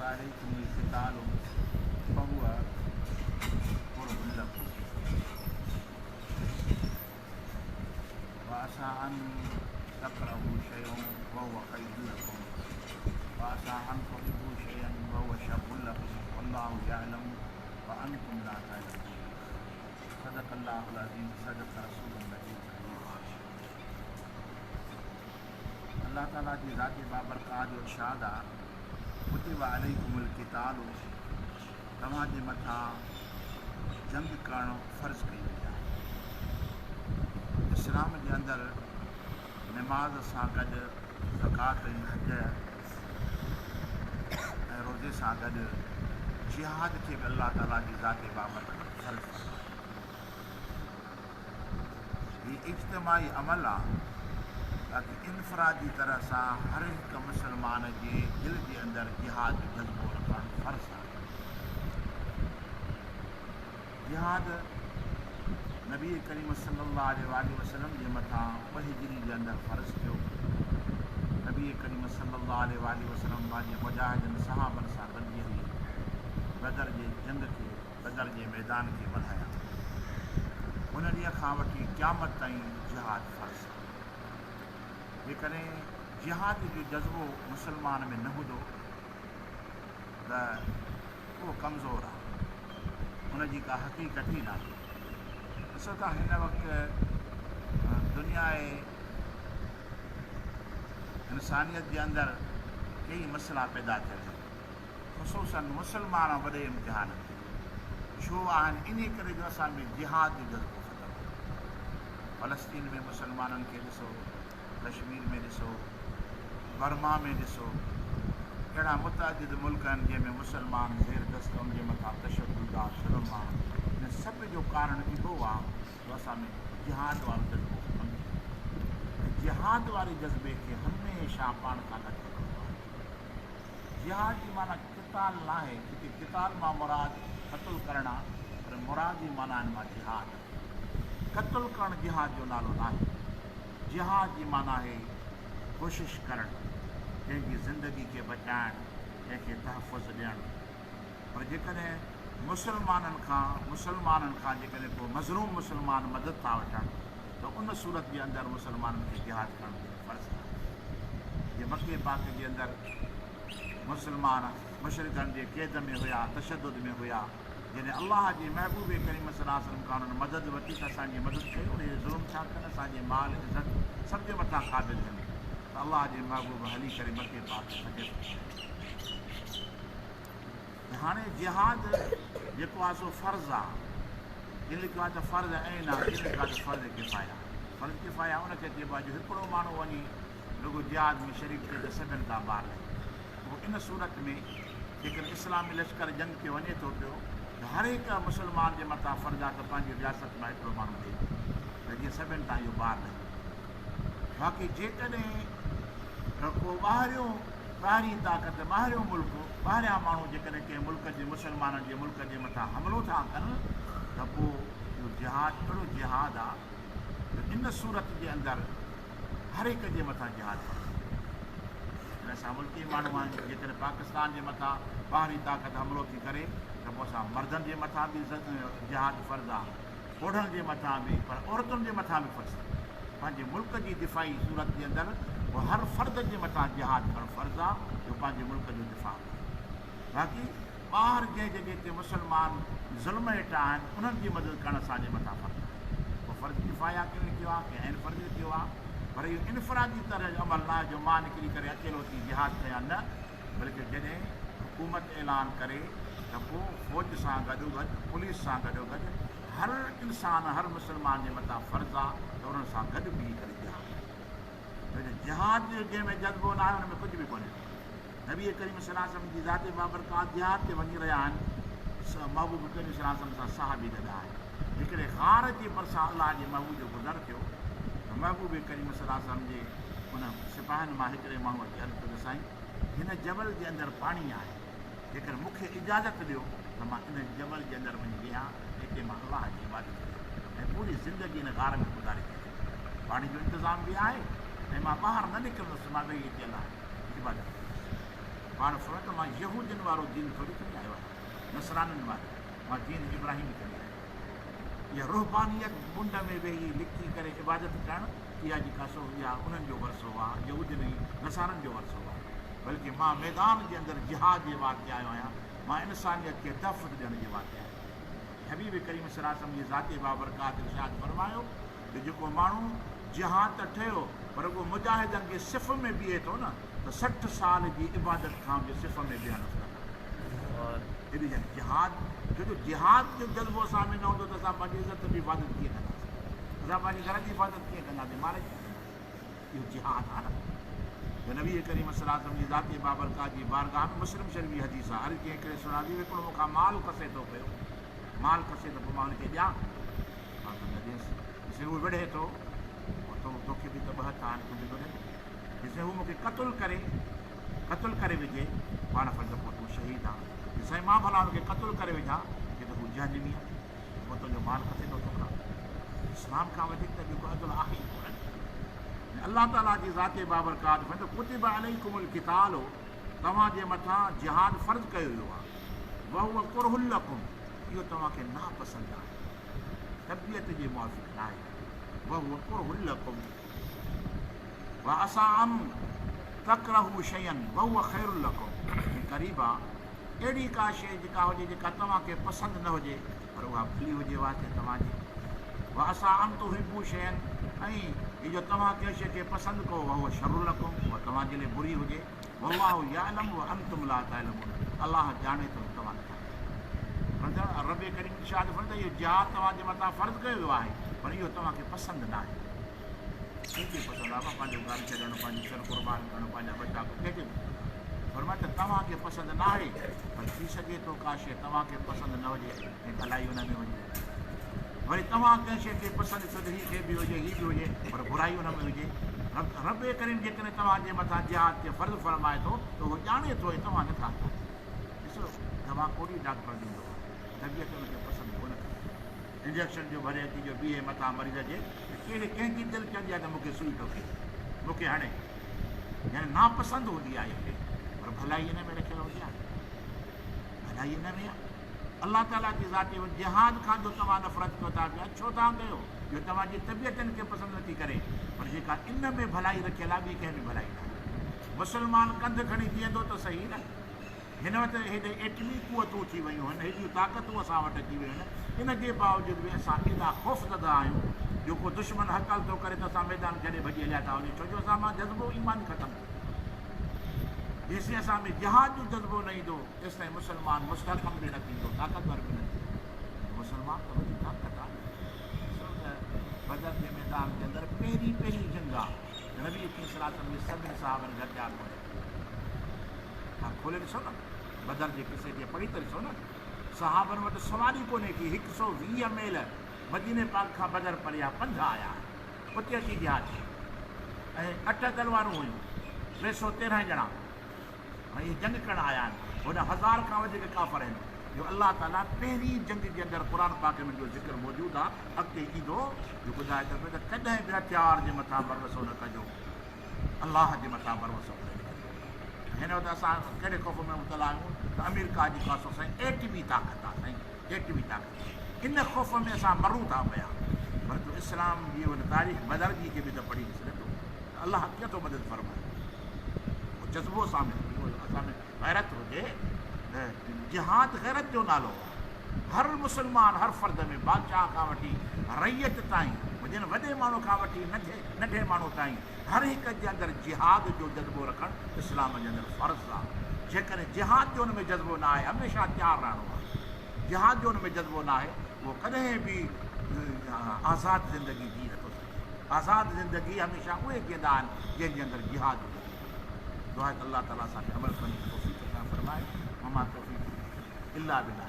عليكم القتال فهو قرب لكم وعسى أن تكرهوا شيئا وهو خير لكم وعسى أن تحبوا شيئا وهو شر لكم والله يعلم وأنتم لا تعلمون صدق الله العظيم صدق رسول النبي الكريم अल्लाह ताला जी ज़ात बाबरकात जो इरशाद आहे कुतिब अलैकुमुल क़ितालु तव्हांजे मथां जंग करणु फ़र्ज़ु कई वई आहे। इस्लाम जे अंदरि नमाज़ सां गॾु ज़कात ऐं हज ऐं रोज़े सां गॾु जिहाद खे बि अल्लाह ताला जी ज़ात बाबति फ़र्ज़ु कयो। हीउ इज्तिमाई अमल आहे ताकि इनफरादी तरह सां हर हिकु मुसलमान जे दिलि जे अंदरि जिहाद जो जज़्बो रखणु फ़र्ज़ु आहे। जिहाद नबी करीम सल्लल्लाहु अलैहि वसल्लम जे मथां ॿ हिजरी जे अंदरि फ़र्ज़ु थियो। नबी करीम सल्लल्लाहु अलैहि वसल्लम पंहिंजे मुजाहिदनि सहाबनि सां गॾिजी हली बदर जे जंग खे बदर जे मैदान खे वधाया। उन ॾींहं खां वठी क़यामत ताईं जिहाद फ़र्ज़ु आहे। जेकॾहिं जिहाद जो जज़्बो मुसलमान में न हूंदो त उहो कमज़ोर आहे, उनजी का हक़ीक़त ई न आहे। ॾिसो था हिन वक़्तु दुनिया इंसानियत जे अंदरि कई मसइला पैदा थियल आहिनि, ख़ुसूसन मुसलमान वॾे इम्तिहान में छो आहिनि इन करे जो असां में जिहाद जो जज़्बो ख़तमु। फ़लस्तीन में मुसलमाननि खे ॾिसो, कश्मीर में ॾिसो, बर्मा में ॾिसो, अहिड़ा मुतअदिद मुल्क आहिनि जंहिंमें मुसलमान ज़ेर दस्त उनजे मथां तशद्दुद आहे, ज़ुल्म आहे। इन सभ जो कारण इहो आहे जो असां में जिहाद वारो जज़्बो ख़तमु थियो। जिहाद वारे जज़्बे खे हमेशह पाण सां गॾु रखिणो आहे। जिहाद जी माना क़िताल न आहे, हिते क़िताल मां मुराद क़त्ल करणु आहे, पर मुराद जी माना आहिनि मां जिहाद। क़त्ल करणु जिहाद जो नालो न आहे। जिहाद जी माना आहे कोशिशि करणु, कंहिंजी ज़िंदगी खे बचाइणु, कंहिंखे तहफ़ुज़ ॾियणु। पर जेकॾहिं मुसलमाननि खां जेकॾहिं को मज़लूम मुसलमान मदद था वठनि त उन सूरत जे अंदरि मुसलमाननि खे जिहाद करणु फ़र्ज़ु आहे। जे मके पाक जे अंदरि मुसलमान मुशरिकनि जे क़ैद में हुया, तशद्दुद में हुया, जॾहिं अल्लाह जे महबूब करीम सल्लल्लाहु अलैहि वसल्लम खां उन्हनि मदद वठी त असांजी मदद कई, उहे ज़ुल्म छा कनि, असांजे माल इज़त सभ जे मथां क़ाबिल थियनि त अल्लाह जे महबूब हली करे मके पाक छॾे। हाणे जिहाद जेको आहे सो फ़र्ज़ु आहे। इन लिखियो आहे त फ़र्ज़ु ऐं न इन लिखियो आहे त फ़र्ज़ु किफ़ाया। फ़र्ज़ु किफ़ाया उनखे चइबो आहे जो हिकिड़ो माण्हू वञी रुॻो जिहाद में शरीक थिए त सभिनि खां ॿार लहे। पोइ इन सूरत में जेकॾहिं इस्लामी लश्कर जंग ते वञे थो पियो त हर हिकु मुसलमान जे मथां फ़र्ज़ु आहे त पंहिंजी रियासत मां हिकिड़ो माण्हू थिए त जीअं सभिनि तां इहो ॿार लहे। बाक़ी जेकॾहिं को ॿाहिरीं ताक़त, ॿाहिरियों मुल्क, ॿाहिरियां माण्हू जेकॾहिं कंहिं मुल्क जे मुसलमाननि जे मुल्क जे मथां हमिलो था कनि त पोइ इहो जिहाद अहिड़ो जिहाद आहे त इन सूरत जे अंदरि हर हिक जे मथां जिहाद फ़र्ज़ु आहे। असां मुल्की माण्हू आहियूं, जेकॾहिं पाकिस्तान जे मथां ॿाहिरीं ताक़त हमिलो थी करे त पोइ असां मर्दनि जे मथां बि जिहाद फ़र्ज़ु आहे, ओढ़नि जे मथां बि, पर औरतुनि जे मथां बि फ़र्ज़ु आहे। पंहिंजे मुल्क जी दिफ़ाई सूरत जे अंदरि पोइ हर फ़र्द जे मथां जिहाद करणु फ़र्ज़ु आहे जो पंहिंजे मुल्क जो दिफ़ा करे। बाक़ी ॿाहिरि जंहिं जॻह ते मुसलमान ज़ुल्म हेठि आहिनि उन्हनि जी मदद करणु असांजे मथां फ़र्ज़ु आहे। पोइ फ़र्ज़ु किफ़ाया खे लिखियो आहे, कंहिं ऐं फ़र्ज़ु लिखियो आहे, पर इहो इनफ़रादी तरह जो अमल न आहे जो मां निकिरी करे अकेलो थी जिहाद कयां, न, बल्कि जॾहिं हुकूमत ऐलान करे त पोइ फ़ौज सां गॾोगॾु, पुलिस सां गॾोगॾु हर इंसान, हर मुसलमान जे मथां फ़र्ज़ु आहे त उन्हनि सां गॾु बीही करे जिहाद। जिहाद जंहिंमें जज़्बो न आहे हुन में कुझु बि कोन्हे। नबी करीम सल्लल्लाहु अलैहि वसल्लम जी ज़ात बाबरकात जिहाद ते वञी रहिया आहिनि, महबूब करीम सल्लल्लाहु अलैहि वसल्लम सां सहाबी गॾु आहिनि। हिकिड़े ग़ार जे भरिसां अलाह जे महबूब जो गुज़र थियो त महबूब करीम सल्लल्लाहु अलैहि वसल्लम जे उन सिपाहियुनि मां हिकिड़े माण्हूअ खे अर्ज़ु कयो, साईं हिन जबल जे अंदरि पाणी आहे, जेकर मूंखे इजाज़त ॾियो त मां इन जबल जे अंदरि वञी वेहा, हिते मां अलाह जी इबादत कयां ऐं पूरी ज़िंदगी हिन ग़ार में गुज़ारे कयां। पाणी जो इंतज़ाम बि आहे ऐं मां ॿाहिरि न निकिरंदुसि, मां वेही हिते अलाह जी इबादत पाण फरमाए त मां यहूदियुनि वारो दीन थोरी खणी आयो आहियां, नसराननि वारो, मां दीन इब्राहिम खणी आहियां। इहा रुहबानियत मुंड में वेही लिखी करे इबादत करणु, इहा जेका सो इहा उन्हनि जो वरसो आहे, यहूदियुनि नसारनि जो वरसो आहे। बल्कि मां मैदान जे अंदरि जिहाद जे वास्ते आयो आहियां, मां इंसानियत खे दफ़ ॾियण जे वास्ते आहियां। हबीब करीम सल्लल्लाहु अलैहि वसल्लम जी ज़ाती बाबरकात इरशाद फरमायो त जेको माण्हू जिहाद त ठहियो पर उहो मुजाहिदनि जे सिफ़ में बीहे थो न त 60 साल जी इबादत खां बि सिफ़ में बीहण हेॾी जिहाद, छो जो जिहाद जो जज़्बो असां में न हूंदो त असां पंहिंजी इज़त जी हिफ़ाज़त कीअं कंदासीं, असां पंहिंजे घर जी हिफ़ाज़त कीअं कंदासीं, मारे इहो जिहाद आहे न। त नबी करीम सल्लल्लाहु अलैहि वसल्लम जी ज़ाती बाबरकात जी बारगाह में मुस्लिम शरीफ़ जी हदीस आहे, हर कंहिं हिकिड़े सुञाणी हिकिड़ो मूंखां माल कसे थो पियो, माल कसे त पोइ मां हुनखे ॾियां, मां त न ॾियसि। ॾिसे उहो विढ़े थो तोखे बि त ॿ हथ आहिनि, तुंहिंजे विढ़े, ॾिसे हू मूंखे क़तलु करे विझे, पाण फर्ज़ पोइ तूं शहीद आहे। साईं मां भला हुनखे क़तलु करे विझां की त हू जहन्नमी आहे, पोइ तुंहिंजो माल कसे थो तोखां। इस्लाम खां वधीक त ॿियो को अदल आहे ई कोन। अल्लाह ताला जी ज़ाती बाबरकात में त कुतिब अलैकुमुल क़िताल हो, तव्हांजे मथां जिहाद फ़र्ज़ु कयो वियो आहे, वहुव कुरहुल लकुम, इहो तव्हांखे नापसंदि आहे, तबियत जे मुआफ़िक़ न आहे, वहुव कुरहुल लकुम व असाअम तकरहू शयन वहुव खैरुल लकुम। क़रीब आहे अहिड़ी का शइ जेका हुजे जेका तव्हांखे पसंदि न हुजे पर उहा भली हुजे वास्ते तव्हांजी, व असां अम तुहिबू शयन, ऐं इहो जो तव्हां कंहिं शइ खे पसंदि कयो उहा शरुल लकुम, उहा तव्हांजे लाइ बुरी हुजे, वल्लाहु यालम व अंतुम ला तालमून, अलाह ॼाणे थो तव्हां नथा। रब करीम इरशाद फरमाए इहो जिहाद तव्हांजे मथां फ़र्ज़ु कयो वियो आहे पर इहो तव्हांखे पसंदि न आहे। कंहिंखे पसंदि आहे पंहिंजो घर छॾणु, पंहिंजी सर क़ुर्बान करणु, पंहिंजा बचा कंहिंखे फरमाए त तव्हांखे पसंदि न आहे, पर थी सघे थो का शइ तव्हांखे पसंदि न हुजे ऐं भलाई हुन में हुजे, वरी तव्हां कंहिं शइ खे पसंदि छो त हीअ शइ बि हुजे हीअ बि हुजे पर बुराई हुन में हुजे। रब करीम जेकॾहिं तव्हांजे मथां जिहाद खे फ़र्ज़ु फरमाए थो त उहो ॼाणे थो ऐं तव्हां नथा। ॾिसो दवा कोड़ी डॉक्टर ॾींदो, तबियत हुनखे पसंदि कोन कंदी, इंजेक्शन जो भरे अची जो बीहे मथां मरीज़ जे, कंहिंजी दिलि चवंदी आहे त मूंखे सुई ठोके, मूंखे हणे, यानी नापसंदि हूंदी आहे हिते, पर भलाई हिन में रखियल हूंदी आहे, भलाई हिन में आहे। अल्लाह ताला जी ज़ाती जिहाद खां जो तव्हां नफ़रत कयो था पिया, छो था कयो, जो तव्हांजी तबियतनि खे पसंदि नथी करे, पर जेका इन में भलाई रखियल आहे ॿी कंहिं में भलाई न आहे। मुस्लमान कंधु खणी बीहंदो त सही न, हिन वटि हेॾे एटमी कुवतूं थी वियूं आहिनि, हेॾियूं ताक़तूं असां वटि अची वियूं आहिनि, इन जे बावजूदि बि असां एॾा ख़ौफ़ज़दा आहियूं जो को दुश्मन हक़ल थो करे त असां मैदान छॾे भॼी हलिया था वञूं, छो जो असां मां जज़्बो ईमान ख़तमु। जेसीं असां में जिहाद जो जज़्बो न ईंदो तेसिताईं मुस्लमान मुस्तहकम बि न थींदो, ताक़तवर बि न थींदो। मुस्लमान त वॾी ताक़त आहे। बदर जे मैदान जे अंदरि पहिरीं जंग आहे, नबी सल्लल्लाहु अलैहि वसल्लम जे सभिनी साहबनि गॾिया कोन्हे। हा खोले ॾिसो न, बदर जे किसे खे पढ़ी त ॾिसो न, सहाबनि वटि सवारी कोन्हे की 120 मील मदीने पाक खां बदर परियां पंध आया, उते अची जिहाद ऐं 8 तलवारूं हुयूं, 213 ॼणा ऐं इहे जंग करणु आया आहिनि, होॾा 1000 खां वधीक काफ़र आहिनि। जो अलाह ताला पहिरीं जंग जे अंदरि क़ुर पाक में जो ज़िक्र मौजूदु आहे, अॻिते ईंदो जो ॿुधाए थो पियो त कॾहिं बि हथियार जे मथां भरवसो न कजो, अलाह जे मथां भरवसो कजो। हिन वक़्तु असां कहिड़े ख़ौफ़ में मुबतला आहियूं त अमेरिका जी का साईं एटमी ताक़त आहे, साईं एटमी ताक़त, इन ख़ौफ़ में असां मरूं था पिया। पर तूं इस्लाम जी हुन तारीख़ बदर जी खे बि त पढ़ी ॾिसे थो, अलाह कीअं थो मदद फरमाए, उहो जज़्बो साम्हूं असां में गैरत हुजे। जिहाद गैरत जो नालो आहे। हर मुस्लमान हर फ़र्द में बादशाह खां वठी रैयत ताईं, हुजनि वॾे माण्हू खां वठी नंढे माण्हू ताईं, हर हिक जे अंदरि जिहाद जो जज़्बो रखणु इस्लाम जे अंदरि फ़र्ज़ु आहे। जेकॾहिं जिहाद जो हुन में जज़्बो न आहे, हमेशह तयारु रहणो आहे। जिहाद जो हुन में जज़्बो न आहे, उहो कॾहिं बि आज़ादु ज़िंदगी जी नथो सघे। आज़ादु ज़िंदगी हमेशह उहे जीअंदा आहिनि जंहिंजे अंदरि जिहाद जो दुआ अल्लाह ताला असांखे अमल करण जी तौफ़ीक़ अता फ़रमाए। ममा तौफ़ीक़ इल्ला बिल्लाह।